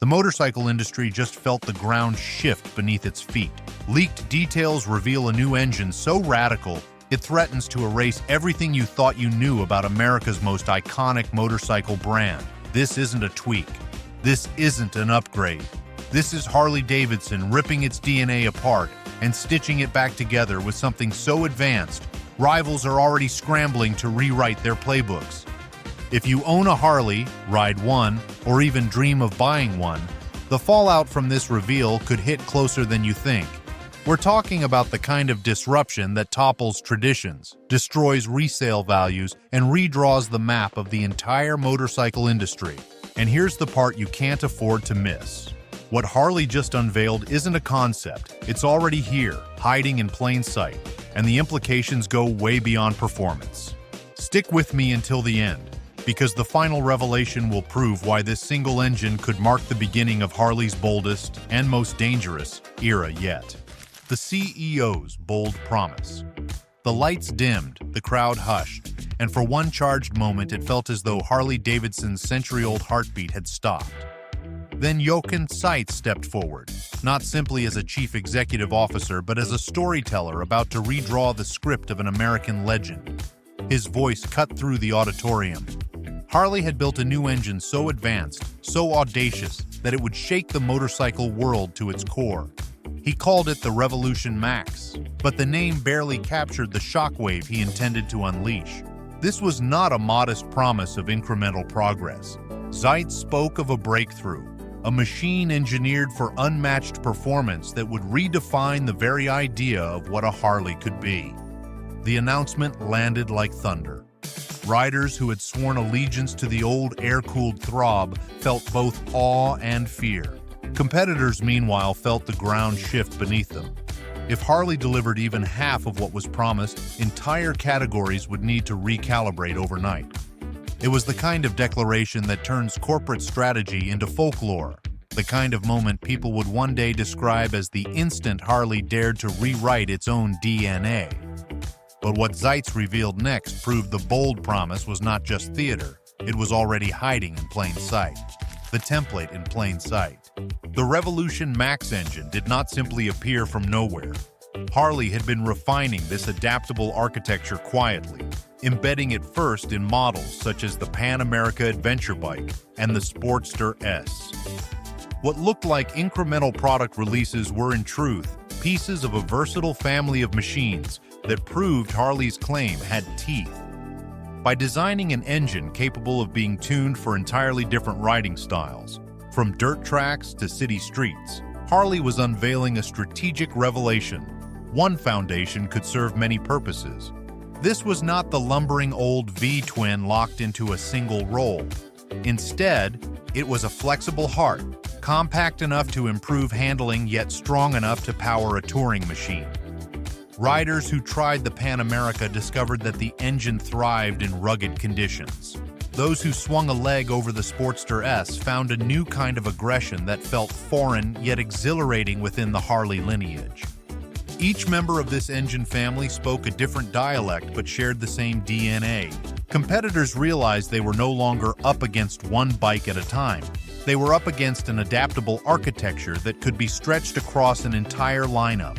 The motorcycle industry just felt the ground shift beneath its feet. Leaked details reveal a new engine so radical, it threatens to erase everything you thought you knew about America's most iconic motorcycle brand. This isn't a tweak. This isn't an upgrade. This is Harley-Davidson ripping its DNA apart and stitching it back together with something so advanced, rivals are already scrambling to rewrite their playbooks. If you own a Harley, ride one, or even dream of buying one, the fallout from this reveal could hit closer than you think. We're talking about the kind of disruption that topples traditions, destroys resale values, and redraws the map of the entire motorcycle industry. And here's the part you can't afford to miss. What Harley just unveiled isn't a concept, it's already here, hiding in plain sight, and the implications go way beyond performance. Stick with me until the end, because the final revelation will prove why this single engine could mark the beginning of Harley's boldest and most dangerous era yet. The CEO's bold promise. The lights dimmed, the crowd hushed, and for one charged moment it felt as though Harley-Davidson's century-old heartbeat had stopped. Then Jochen Seitz stepped forward, not simply as a chief executive officer, but as a storyteller about to redraw the script of an American legend. His voice cut through the auditorium. Harley had built a new engine so advanced, so audacious, that it would shake the motorcycle world to its core. He called it the Revolution Max, but the name barely captured the shockwave he intended to unleash. This was not a modest promise of incremental progress. Seitz spoke of a breakthrough, a machine engineered for unmatched performance that would redefine the very idea of what a Harley could be. The announcement landed like thunder. Riders who had sworn allegiance to the old air-cooled throb felt both awe and fear. Competitors, meanwhile, felt the ground shift beneath them. If Harley delivered even half of what was promised, entire categories would need to recalibrate overnight. It was the kind of declaration that turns corporate strategy into folklore, the kind of moment people would one day describe as the instant Harley dared to rewrite its own DNA. But what Seitz revealed next proved the bold promise was not just theater, it was already hiding in plain sight. The template in plain sight. The Revolution Max engine did not simply appear from nowhere. Harley had been refining this adaptable architecture quietly, embedding it first in models such as the Pan America Adventure Bike and the Sportster S. What looked like incremental product releases were in truth pieces of a versatile family of machines that proved Harley's claim had teeth. By designing an engine capable of being tuned for entirely different riding styles, from dirt tracks to city streets, Harley was unveiling a strategic revelation. One foundation could serve many purposes. This was not the lumbering old V-twin locked into a single roll. Instead, it was a flexible heart, compact enough to improve handling yet strong enough to power a touring machine. Riders who tried the Pan America discovered that the engine thrived in rugged conditions. Those who swung a leg over the Sportster S found a new kind of aggression that felt foreign yet exhilarating within the Harley lineage. Each member of this engine family spoke a different dialect but shared the same DNA. Competitors realized they were no longer up against one bike at a time. They were up against an adaptable architecture that could be stretched across an entire lineup.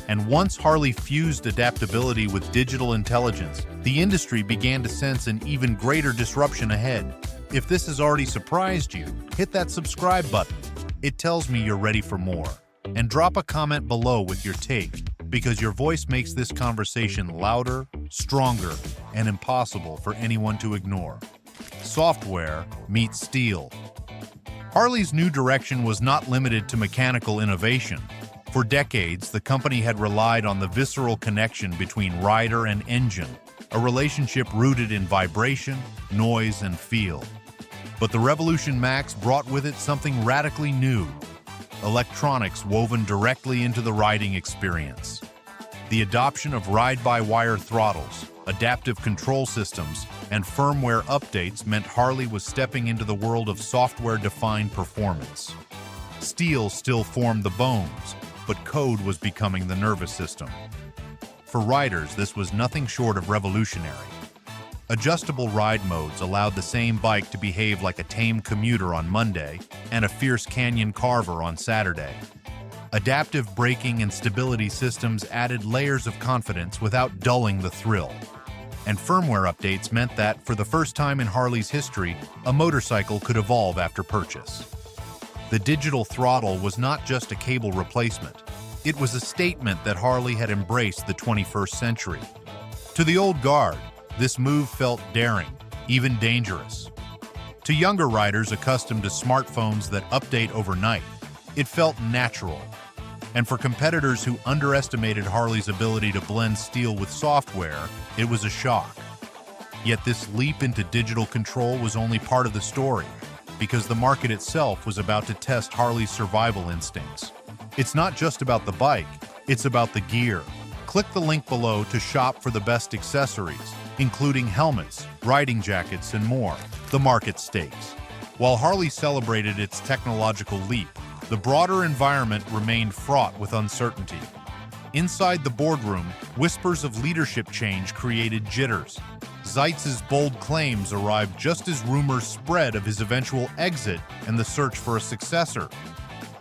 And once Harley fused adaptability with digital intelligence, the industry began to sense an even greater disruption ahead. If this has already surprised you, hit that subscribe button. It tells me you're ready for more. And drop a comment below with your take, because your voice makes this conversation louder, stronger, and impossible for anyone to ignore. Software meets steel. Harley's new direction was not limited to mechanical innovation. For decades, the company had relied on the visceral connection between rider and engine, a relationship rooted in vibration, noise, and feel. But the Revolution Max brought with it something radically new: electronics woven directly into the riding experience. The adoption of ride-by-wire throttles, adaptive control systems, and firmware updates meant Harley was stepping into the world of software-defined performance. Steel still formed the bones, but code was becoming the nervous system. For riders, this was nothing short of revolutionary. Adjustable ride modes allowed the same bike to behave like a tame commuter on Monday and a fierce canyon carver on Saturday. Adaptive braking and stability systems added layers of confidence without dulling the thrill. And firmware updates meant that, for the first time in Harley's history, a motorcycle could evolve after purchase. The digital throttle was not just a cable replacement. It was a statement that Harley had embraced the 21st century. To the old guard, this move felt daring, even dangerous. To younger riders accustomed to smartphones that update overnight, it felt natural. And for competitors who underestimated Harley's ability to blend steel with software, it was a shock. Yet this leap into digital control was only part of the story, because the market itself was about to test Harley's survival instincts. It's not just about the bike, it's about the gear. Click the link below to shop for the best accessories, including helmets, riding jackets, and more. The market stakes. While Harley celebrated its technological leap, the broader environment remained fraught with uncertainty. Inside the boardroom, whispers of leadership change created jitters. Zeitz's bold claims arrived just as rumors spread of his eventual exit and the search for a successor.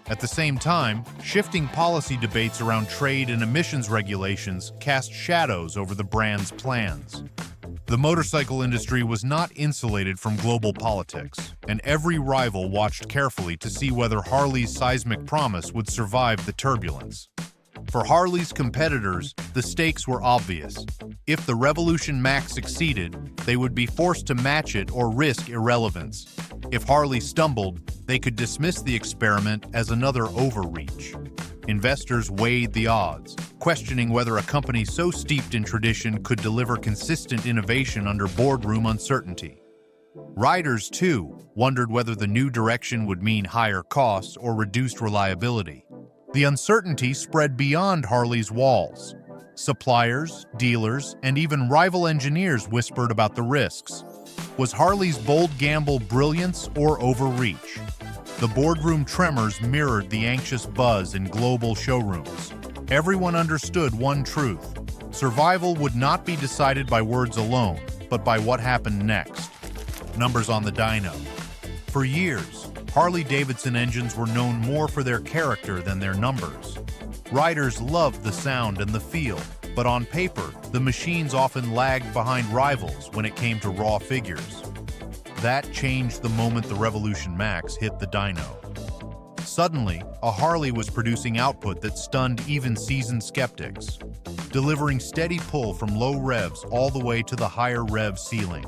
At the same time, shifting policy debates around trade and emissions regulations cast shadows over the brand's plans. The motorcycle industry was not insulated from global politics, and every rival watched carefully to see whether Harley's seismic promise would survive the turbulence. For Harley's competitors, the stakes were obvious. If the Revolution Max succeeded, they would be forced to match it or risk irrelevance. If Harley stumbled, they could dismiss the experiment as another overreach. Investors weighed the odds, questioning whether a company so steeped in tradition could deliver consistent innovation under boardroom uncertainty. Riders, too, wondered whether the new direction would mean higher costs or reduced reliability. The uncertainty spread beyond Harley's walls. Suppliers, dealers, and even rival engineers whispered about the risks. Was Harley's bold gamble brilliance or overreach? The boardroom tremors mirrored the anxious buzz in global showrooms. Everyone understood one truth: survival would not be decided by words alone, but by what happened next. Numbers on the dyno. For years, Harley-Davidson engines were known more for their character than their numbers. Riders loved the sound and the feel, but on paper, the machines often lagged behind rivals when it came to raw figures. That changed the moment the Revolution Max hit the dyno. Suddenly, a Harley was producing output that stunned even seasoned skeptics, delivering steady pull from low revs all the way to the higher rev ceiling.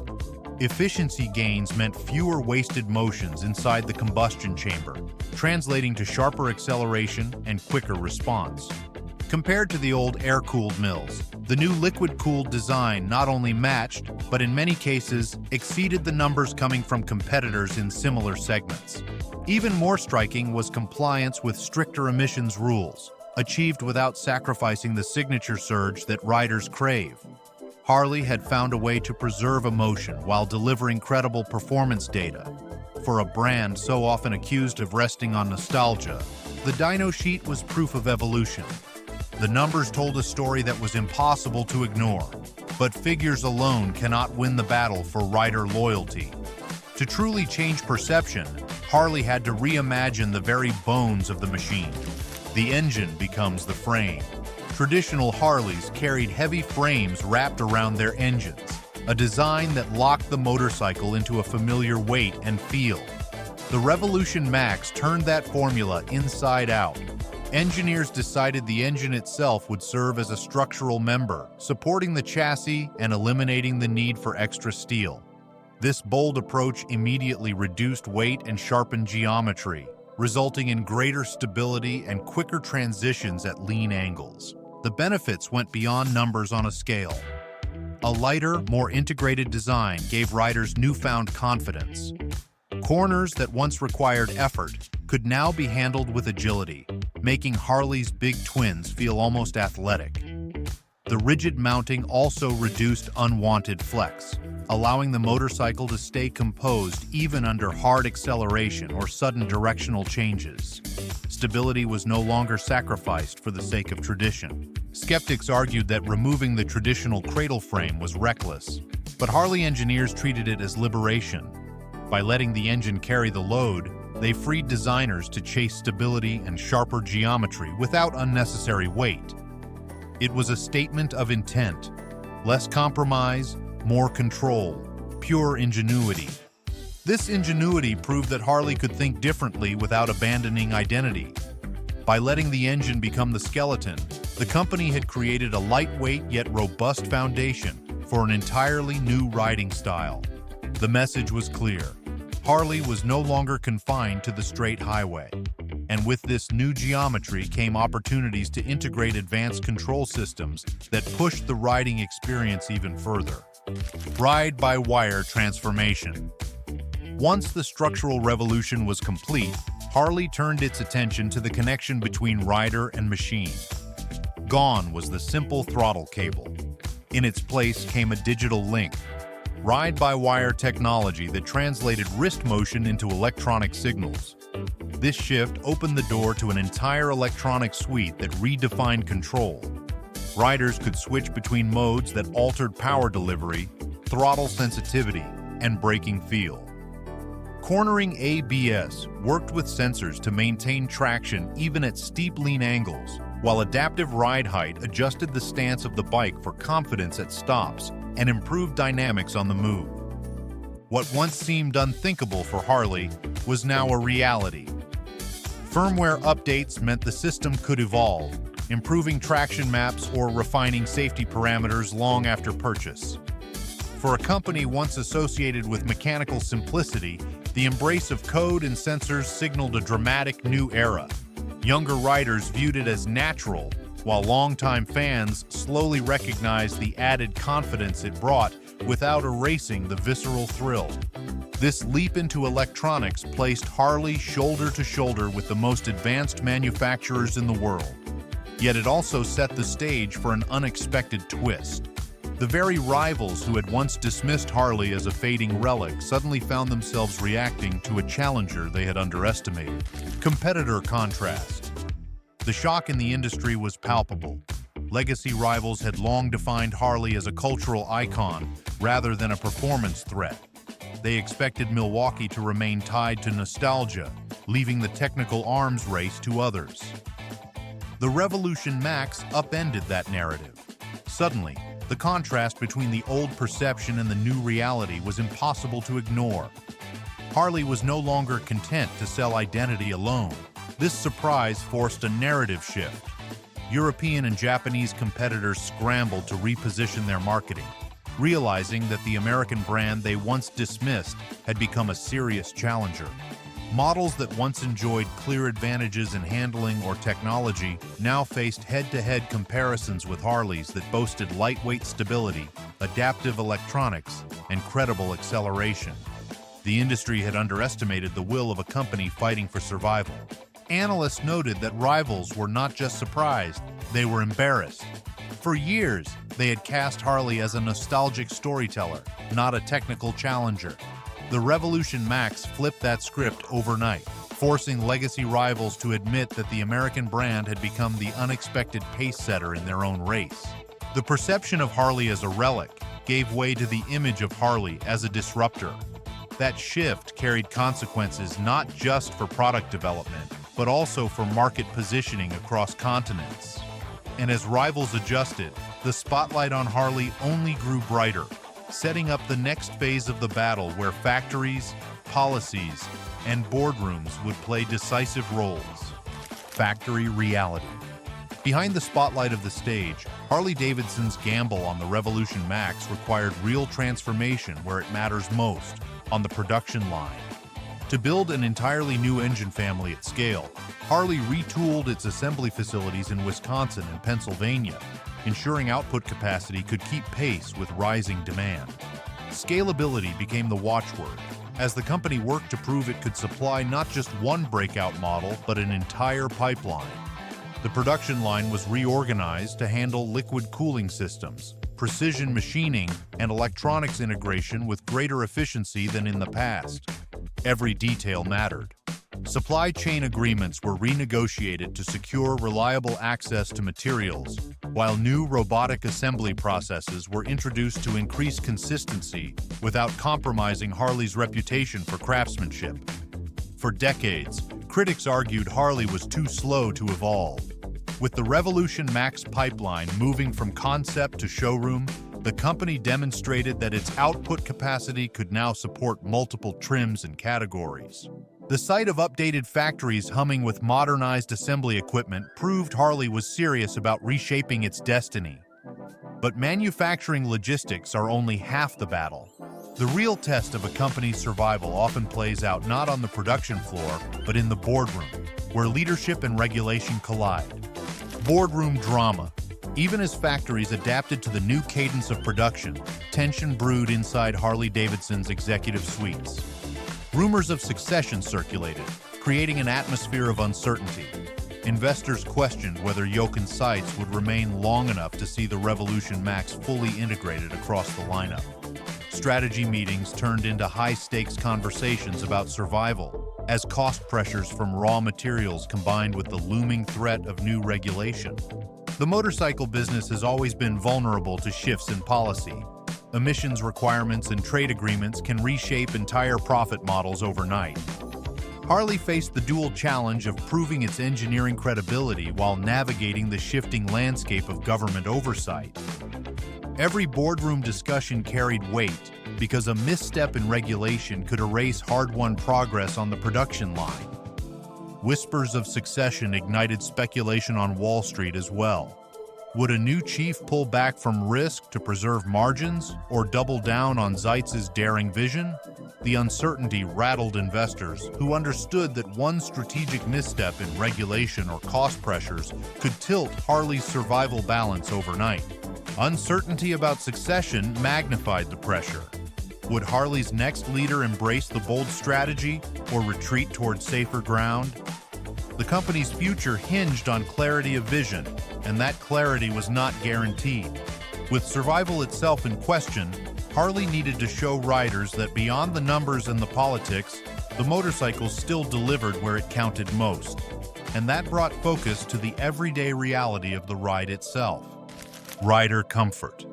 Efficiency gains meant fewer wasted motions inside the combustion chamber, translating to sharper acceleration and quicker response. Compared to the old air-cooled mills, the new liquid-cooled design not only matched, but in many cases exceeded the numbers coming from competitors in similar segments. Even more striking was compliance with stricter emissions rules, achieved without sacrificing the signature surge that riders crave. Harley had found a way to preserve emotion while delivering credible performance data. For a brand so often accused of resting on nostalgia, the dyno sheet was proof of evolution. The numbers told a story that was impossible to ignore, but figures alone cannot win the battle for rider loyalty. To truly change perception, Harley had to reimagine the very bones of the machine. The engine becomes the frame. Traditional Harleys carried heavy frames wrapped around their engines, a design that locked the motorcycle into a familiar weight and feel. The Revolution Max turned that formula inside out. Engineers decided the engine itself would serve as a structural member, supporting the chassis and eliminating the need for extra steel. This bold approach immediately reduced weight and sharpened geometry, resulting in greater stability and quicker transitions at lean angles. The benefits went beyond numbers on a scale. A lighter, more integrated design gave riders newfound confidence. Corners that once required effort could now be handled with agility, making Harley's big twins feel almost athletic. The rigid mounting also reduced unwanted flex, allowing the motorcycle to stay composed even under hard acceleration or sudden directional changes. Stability was no longer sacrificed for the sake of tradition. Skeptics argued that removing the traditional cradle frame was reckless. But Harley engineers treated it as liberation. By letting the engine carry the load, they freed designers to chase stability and sharper geometry without unnecessary weight. It was a statement of intent. Less compromise, more control, pure ingenuity. This ingenuity proved that Harley could think differently without abandoning identity. By letting the engine become the skeleton, the company had created a lightweight yet robust foundation for an entirely new riding style. The message was clear. Harley was no longer confined to the straight highway. And with this new geometry came opportunities to integrate advanced control systems that pushed the riding experience even further. Ride-by-wire transformation. Once the structural revolution was complete, Harley turned its attention to the connection between rider and machine. Gone was the simple throttle cable. In its place came a digital link, ride-by-wire technology that translated wrist motion into electronic signals. This shift opened the door to an entire electronic suite that redefined control. Riders could switch between modes that altered power delivery, throttle sensitivity, and braking feel. Cornering ABS worked with sensors to maintain traction even at steep lean angles, while adaptive ride height adjusted the stance of the bike for confidence at stops and improved dynamics on the move. What once seemed unthinkable for Harley was now a reality. Firmware updates meant the system could evolve, improving traction maps or refining safety parameters long after purchase. For a company once associated with mechanical simplicity, the embrace of code and sensors signaled a dramatic new era. Younger riders viewed it as natural, while longtime fans slowly recognized the added confidence it brought without erasing the visceral thrill. This leap into electronics placed Harley shoulder to shoulder with the most advanced manufacturers in the world. Yet it also set the stage for an unexpected twist. The very rivals who had once dismissed Harley as a fading relic suddenly found themselves reacting to a challenger they had underestimated. Competitor contrast. The shock in the industry was palpable. Legacy rivals had long defined Harley as a cultural icon rather than a performance threat. They expected Milwaukee to remain tied to nostalgia, leaving the technical arms race to others. The Revolution Max upended that narrative. Suddenly, the contrast between the old perception and the new reality was impossible to ignore. Harley was no longer content to sell identity alone. This surprise forced a narrative shift. European and Japanese competitors scrambled to reposition their marketing, realizing that the American brand they once dismissed had become a serious challenger. Models that once enjoyed clear advantages in handling or technology now faced head-to-head comparisons with Harleys that boasted lightweight stability, adaptive electronics, and credible acceleration. The industry had underestimated the will of a company fighting for survival. Analysts noted that rivals were not just surprised, they were embarrassed. For years, they had cast Harley as a nostalgic storyteller, not a technical challenger. The Revolution Max flipped that script overnight, forcing legacy rivals to admit that the American brand had become the unexpected pace-setter in their own race. The perception of Harley as a relic gave way to the image of Harley as a disruptor. That shift carried consequences not just for product development, but also for market positioning across continents. And as rivals adjusted, the spotlight on Harley only grew brighter, setting up the next phase of the battle where factories, policies, and boardrooms would play decisive roles. Factory reality. Behind the spotlight of the stage, Harley-Davidson's gamble on the Revolution Max required real transformation where it matters most, on the production line. To build an entirely new engine family at scale, Harley retooled its assembly facilities in Wisconsin and Pennsylvania, ensuring output capacity could keep pace with rising demand. Scalability became the watchword, as the company worked to prove it could supply not just one breakout model, but an entire pipeline. The production line was reorganized to handle liquid cooling systems, precision machining, and electronics integration with greater efficiency than in the past. Every detail mattered. Supply chain agreements were renegotiated to secure reliable access to materials, while new robotic assembly processes were introduced to increase consistency without compromising Harley's reputation for craftsmanship. For decades, critics argued Harley was too slow to evolve. With the Revolution Max pipeline moving from concept to showroom, the company demonstrated that its output capacity could now support multiple trims and categories. The sight of updated factories humming with modernized assembly equipment proved Harley was serious about reshaping its destiny. But manufacturing logistics are only half the battle. The real test of a company's survival often plays out not on the production floor, but in the boardroom, where leadership and regulation collide. Boardroom drama. Even as factories adapted to the new cadence of production, tension brewed inside Harley-Davidson's executive suites. Rumors of succession circulated, creating an atmosphere of uncertainty. Investors questioned whether yoke and sights would remain long enough to see the Revolution Max fully integrated across the lineup. Strategy meetings turned into high-stakes conversations about survival, as cost pressures from raw materials combined with the looming threat of new regulation. The motorcycle business has always been vulnerable to shifts in policy. Emissions requirements and trade agreements can reshape entire profit models overnight. Harley faced the dual challenge of proving its engineering credibility while navigating the shifting landscape of government oversight. Every boardroom discussion carried weight because a misstep in regulation could erase hard-won progress on the production line. Whispers of succession ignited speculation on Wall Street as well. Would a new chief pull back from risk to preserve margins or double down on Zeitz's daring vision? The uncertainty rattled investors who understood that one strategic misstep in regulation or cost pressures could tilt Harley's survival balance overnight. Uncertainty about succession magnified the pressure. Would Harley's next leader embrace the bold strategy or retreat toward safer ground? The company's future hinged on clarity of vision, and that clarity was not guaranteed. With survival itself in question, Harley needed to show riders that beyond the numbers and the politics, the motorcycles still delivered where it counted most. And that brought focus to the everyday reality of the ride itself. Rider comfort.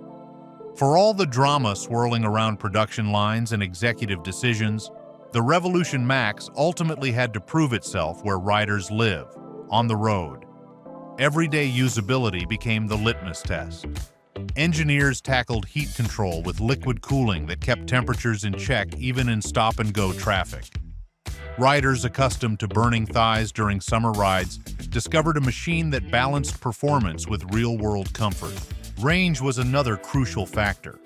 For all the drama swirling around production lines and executive decisions, the Revolution Max ultimately had to prove itself where riders live, on the road. Everyday usability became the litmus test. Engineers tackled heat control with liquid cooling that kept temperatures in check even in stop-and-go traffic. Riders accustomed to burning thighs during summer rides discovered a machine that balanced performance with real-world comfort. Range was another crucial factor.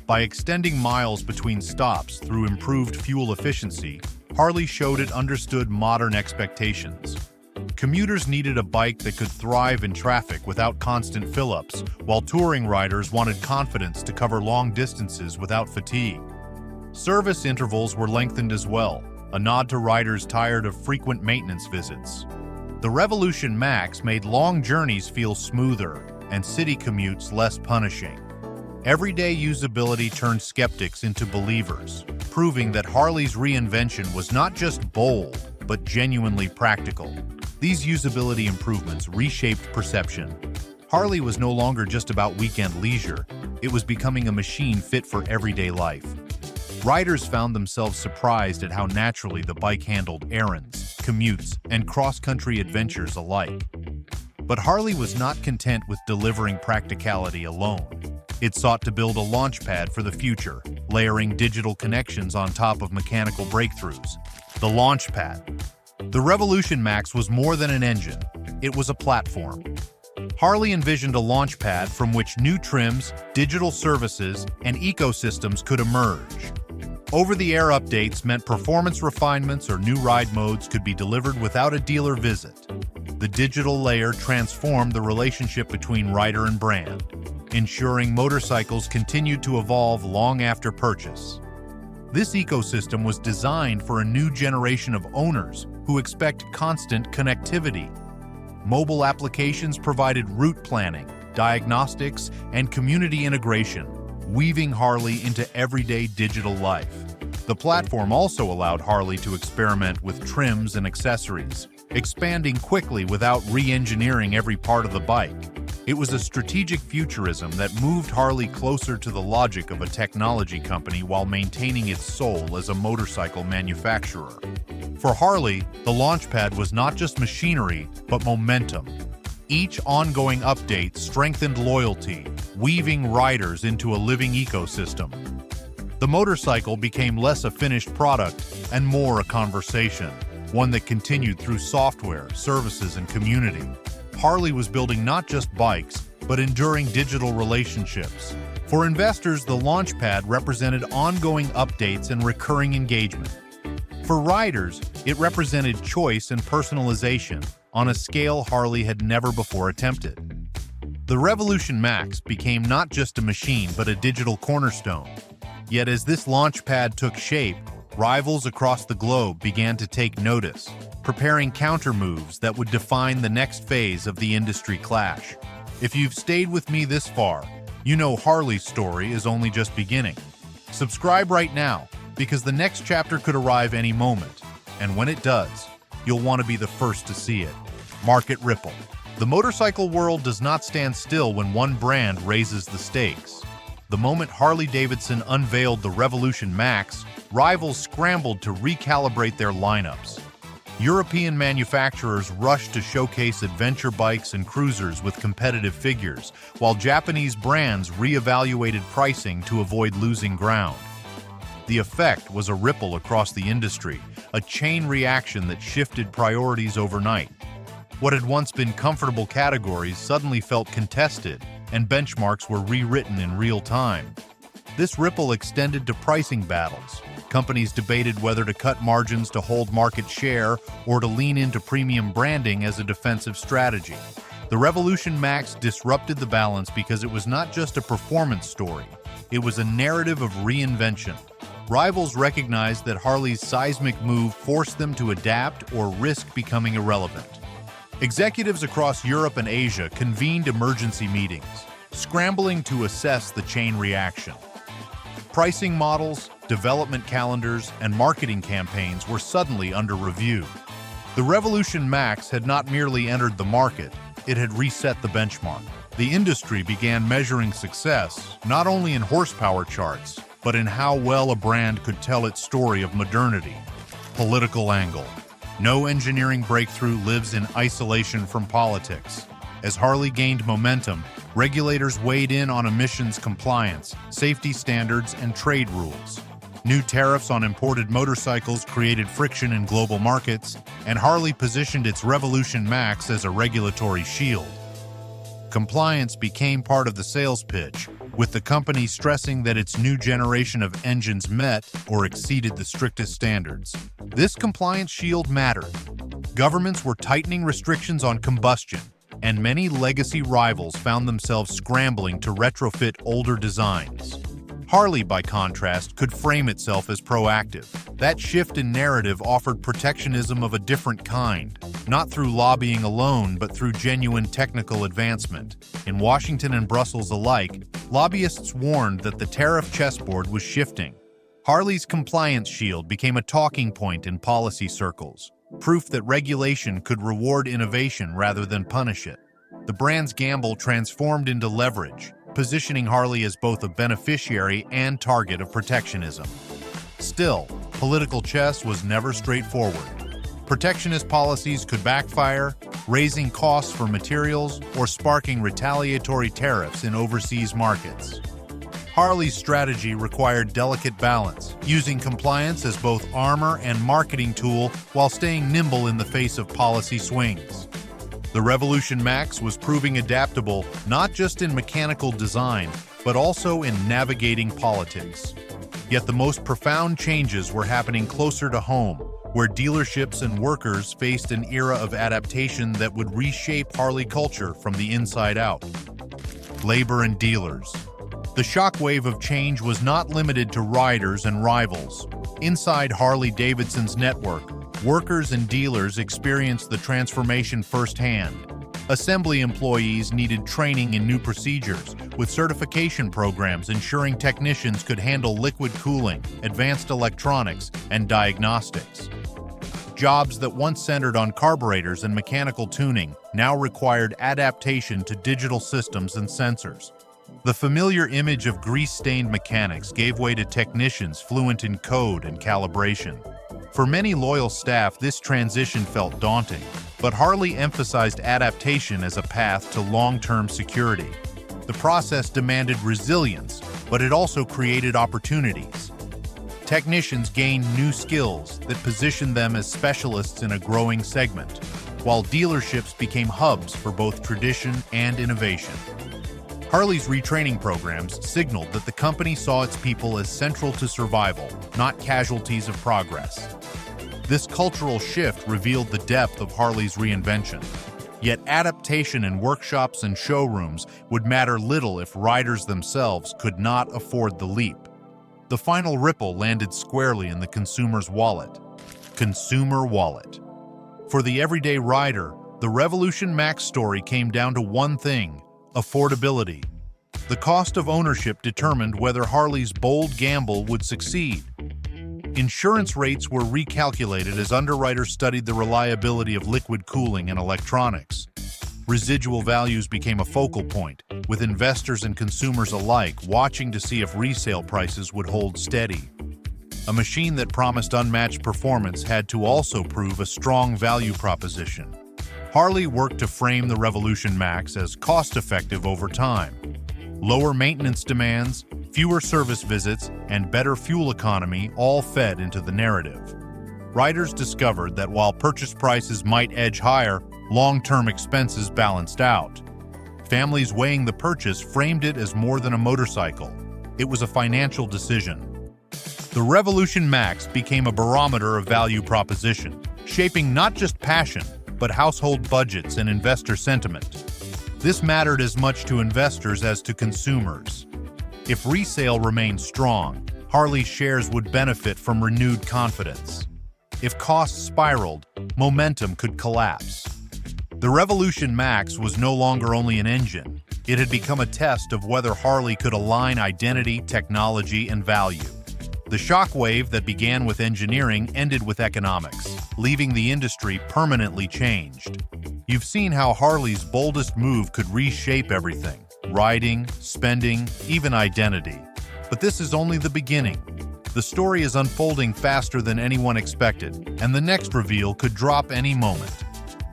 By extending miles between stops through improved fuel efficiency, Harley showed it understood modern expectations. Commuters needed a bike that could thrive in traffic without constant fill-ups, while touring riders wanted confidence to cover long distances without fatigue. Service intervals were lengthened as well, a nod to riders tired of frequent maintenance visits. The Revolution Max made long journeys feel smoother and city commutes less punishing. Everyday usability turned skeptics into believers, proving that Harley's reinvention was not just bold, but genuinely practical. These usability improvements reshaped perception. Harley was no longer just about weekend leisure, it was becoming a machine fit for everyday life. Riders found themselves surprised at how naturally the bike handled errands, commutes, and cross-country adventures alike. But Harley was not content with delivering practicality alone. It sought to build a launchpad for the future, layering digital connections on top of mechanical breakthroughs. The Launchpad. The Revolution Max was more than an engine, it was a platform. Harley envisioned a launchpad from which new trims, digital services, and ecosystems could emerge. Over-the-air updates meant performance refinements or new ride modes could be delivered without a dealer visit. The digital layer transformed the relationship between rider and brand, ensuring motorcycles continued to evolve long after purchase. This ecosystem was designed for a new generation of owners who expect constant connectivity. Mobile applications provided route planning, diagnostics, and community integration, weaving Harley into everyday digital life. The platform also allowed Harley to experiment with trims and accessories, expanding quickly without re-engineering every part of the bike. It was a strategic futurism that moved Harley closer to the logic of a technology company while maintaining its soul as a motorcycle manufacturer. For Harley, the Launchpad was not just machinery, but momentum. Each ongoing update strengthened loyalty, weaving riders into a living ecosystem. The motorcycle became less a finished product and more a conversation, one that continued through software, services, and community. Harley was building not just bikes, but enduring digital relationships. For investors, the Launchpad represented ongoing updates and recurring engagement. For riders, it represented choice and personalization on a scale Harley had never before attempted. The Revolution Max became not just a machine, but a digital cornerstone. Yet as this Launchpad took shape, rivals across the globe began to take notice, preparing counter-moves that would define the next phase of the industry clash. If you've stayed with me this far, you know Harley's story is only just beginning. Subscribe right now, because the next chapter could arrive any moment, and when it does, you'll want to be the first to see it. Market ripple. The motorcycle world does not stand still when one brand raises the stakes. The moment Harley-Davidson unveiled the Revolution Max, rivals scrambled to recalibrate their lineups. European manufacturers rushed to showcase adventure bikes and cruisers with competitive figures, while Japanese brands re-evaluated pricing to avoid losing ground. The effect was a ripple across the industry, a chain reaction that shifted priorities overnight. What had once been comfortable categories suddenly felt contested, and benchmarks were rewritten in real time. This ripple extended to pricing battles. Companies debated whether to cut margins to hold market share or to lean into premium branding as a defensive strategy. The Revolution Max disrupted the balance because it was not just a performance story, it was a narrative of reinvention. Rivals recognized that Harley's seismic move forced them to adapt or risk becoming irrelevant. Executives across Europe and Asia convened emergency meetings, scrambling to assess the chain reaction. Pricing models, development calendars, and marketing campaigns were suddenly under review. The Revolution Max had not merely entered the market, it had reset the benchmark. The industry began measuring success not only in horsepower charts, but in how well a brand could tell its story of modernity. Political angle. No engineering breakthrough lives in isolation from politics. As Harley gained momentum, regulators weighed in on emissions compliance, safety standards, and trade rules. New tariffs on imported motorcycles created friction in global markets, and Harley positioned its Revolution Max as a regulatory shield. Compliance became part of the sales pitch, with the company stressing that its new generation of engines met or exceeded the strictest standards. This compliance shield mattered. Governments were tightening restrictions on combustion, and many legacy rivals found themselves scrambling to retrofit older designs. Harley, by contrast, could frame itself as proactive. That shift in narrative offered protectionism of a different kind, not through lobbying alone, but through genuine technical advancement. In Washington and Brussels alike, lobbyists warned that the tariff chessboard was shifting. Harley's compliance shield became a talking point in policy circles, proof that regulation could reward innovation rather than punish it. The brand's gamble transformed into leverage, positioning Harley as both a beneficiary and target of protectionism. Still, political chess was never straightforward. Protectionist policies could backfire, raising costs for materials or sparking retaliatory tariffs in overseas markets. Harley's strategy required delicate balance, using compliance as both armor and marketing tool while staying nimble in the face of policy swings. The Revolution Max was proving adaptable not just in mechanical design, but also in navigating politics. Yet the most profound changes were happening closer to home, where dealerships and workers faced an era of adaptation that would reshape Harley culture from the inside out. Labor and dealers. The shockwave of change was not limited to riders and rivals. Inside Harley-Davidson's network, workers and dealers experienced the transformation firsthand. Assembly employees needed training in new procedures, with certification programs ensuring technicians could handle liquid cooling, advanced electronics, and diagnostics. Jobs that once centered on carburetors and mechanical tuning now required adaptation to digital systems and sensors. The familiar image of grease-stained mechanics gave way to technicians fluent in code and calibration. For many loyal staff, this transition felt daunting, but Harley emphasized adaptation as a path to long-term security. The process demanded resilience, but it also created opportunities. Technicians gained new skills that positioned them as specialists in a growing segment, while dealerships became hubs for both tradition and innovation. Harley's retraining programs signaled that the company saw its people as central to survival, not casualties of progress. This cultural shift revealed the depth of Harley's reinvention. Yet adaptation in workshops and showrooms would matter little if riders themselves could not afford the leap. The final ripple landed squarely in the consumer's wallet. Consumer wallet. For the everyday rider, the Revolution Max story came down to one thing: affordability. The cost of ownership determined whether Harley's bold gamble would succeed. Insurance rates were recalculated as underwriters studied the reliability of liquid cooling and electronics. Residual values became a focal point, with investors and consumers alike watching to see if resale prices would hold steady. A machine that promised unmatched performance had to also prove a strong value proposition. Harley worked to frame the Revolution Max as cost-effective over time. Lower maintenance demands, fewer service visits, and better fuel economy all fed into the narrative. Riders discovered that while purchase prices might edge higher, long-term expenses balanced out. Families weighing the purchase framed it as more than a motorcycle. It was a financial decision. The Revolution Max became a barometer of value proposition, shaping not just passion, but household budgets and investor sentiment. This mattered as much to investors as to consumers. If resale remained strong, Harley's shares would benefit from renewed confidence. If costs spiraled, momentum could collapse. The Revolution Max was no longer only an engine. It had become a test of whether Harley could align identity, technology, and value. The shockwave that began with engineering ended with economics, leaving the industry permanently changed. You've seen how Harley's boldest move could reshape everything: riding, spending, even identity. But this is only the beginning. The story is unfolding faster than anyone expected, and the next reveal could drop any moment.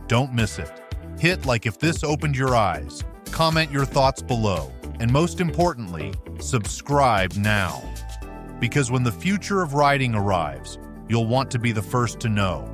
Don't miss it. Hit like if this opened your eyes, comment your thoughts below, and most importantly, subscribe now. Because when the future of riding arrives, you'll want to be the first to know.